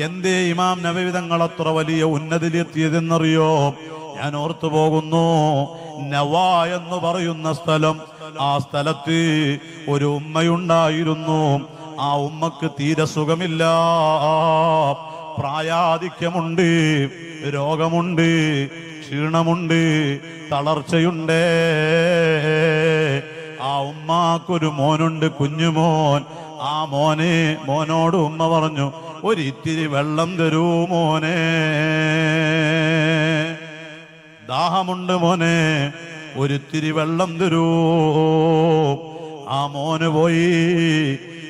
എന്തേ ഇമാം നബവി തങ്ങൾ അത്ര വലിയ ഉന്നതിയിലെത്തിയതെന്നറിയോ? ഞാൻ ഓർത്തു പോകുന്നു, നവാ എന്ന് പറയുന്ന സ്ഥലം, ആ സ്ഥലത്ത് ഒരു ഉമ്മയുണ്ടായിരുന്നു. ആ ഉമ്മക്ക് തീരെ സുഖമില്ല, പ്രായാധിക്യമുണ്ട്, രോഗമുണ്ട്, ക്ഷീണമുണ്ട്, തളർച്ചയുണ്ട്. ആ ഉമ്മാക്കൊരു മോനുണ്ട്, കുഞ്ഞുമോൻ. ആ മോനോട് ഉമ്മ പറഞ്ഞു, ഒരിത്തിരി വെള്ളം തരൂ മോനെ, ദാഹമുണ്ട് മോനെ, ഒരിത്തിരി വെള്ളം തരൂ. ആ മോന് പോയി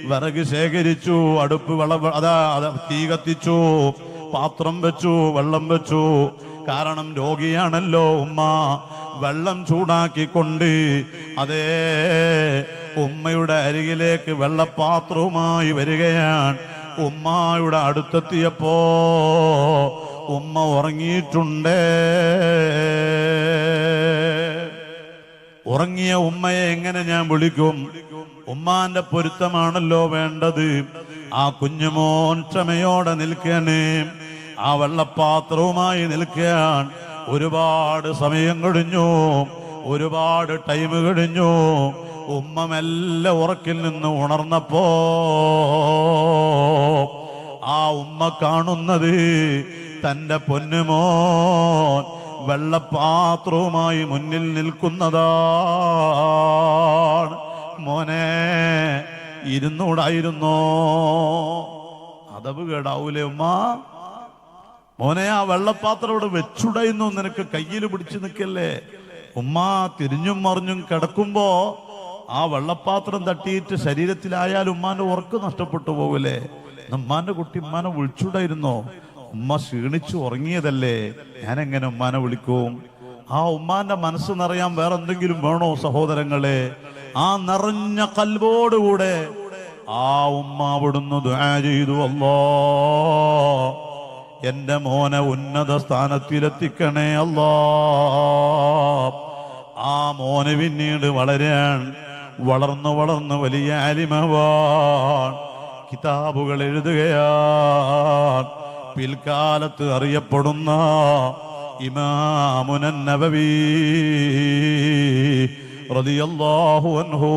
വിറക് ശേഖരിച്ചു, അടുപ്പ് തീ കത്തിച്ചു, പാത്രം വെച്ചു, വെള്ളം വെച്ചു. കാരണം രോഗിയാണല്ലോ ഉമ്മ. വെള്ളം ചൂടാക്കിക്കൊണ്ട് അതേ ഉമ്മയുടെ അരികിലേക്ക് വെള്ളപ്പാത്രവുമായി വരികയാണ്. ഉമ്മയുടെ അടുത്തെത്തിയപ്പോ ഉമ്മ ഉറങ്ങിയിട്ടുണ്ട്. ഉറങ്ങിയ ഉമ്മയെ എങ്ങനെ ഞാൻ വിളിക്കും? ഉമ്മാന്റെ പൊരുത്തമാണല്ലോ വേണ്ടത്. ആ കുഞ്ഞുമോൻ ക്ഷമയോടെ നിൽക്കണേ, ആ വെള്ളപ്പാത്രവുമായി നിൽക്കാൻ. ഒരുപാട് സമയം കഴിഞ്ഞു, ഒരുപാട് ടൈം കഴിഞ്ഞു. ഉമ്മ മെല്ലെ ഉറക്കിൽ നിന്ന് ഉണർന്നപ്പോ ആ ഉമ്മ കാണുന്നത് തന്റെ പൊന്നുമോൻ വെള്ളപ്പാത്രവുമായി മുന്നിൽ നിൽക്കുന്നതാണ്. മോനെ, ഇരുന്നൂടായിരുന്നോ? അതവ് കേടാവൂലേ ഉമ്മ? മോനെ, ആ വെള്ളപ്പാത്രം ഇവിടെ വെച്ചുടായിരുന്നു, നിനക്ക് കയ്യിൽ പിടിച്ചു നിൽക്കല്ലേ? ഉമ്മ തിരിഞ്ഞും മറിഞ്ഞും കിടക്കുമ്പോ ആ വെള്ളപ്പാത്രം തട്ടിയിട്ട് ശരീരത്തിലായാൽ ഉമ്മാന്റെ ഉറക്ക് നഷ്ടപ്പെട്ടു പോകൂലേ? ഉമ്മാന്റെ കുട്ടി ഉമ്മാനെ വിളിച്ചുടായിരുന്നോ? ഉമ്മ ക്ഷീണിച്ചു ഉറങ്ങിയതല്ലേ, ഞാൻ എങ്ങനെ ഉമ്മാനെ വിളിക്കും? ആ ഉമ്മാന്റെ മനസ്സ് നിറയാൻ വേറെ എന്തെങ്കിലും വേണോ സഹോദരങ്ങളെ? ആ നിറഞ്ഞ കൽബോടുകൂടെ ആ ഉമ്മ അവിടുന്ന് ദുആ ചെയ്തു, അല്ലാ എന്റെ മോനെ ഉന്നത സ്ഥാനത്തിലെത്തിക്കണേ അല്ലാ. ആ മോനെ പിന്നീട് വളർന്ന് വലിയ ആലിമവാൻ, കിതാബുകൾ എഴുതുകയാണ്. പിൽക്കാലത്ത് അറിയപ്പെടുന്ന ഇമാമുൻ നബവി റളിയല്ലാഹു അൻഹു.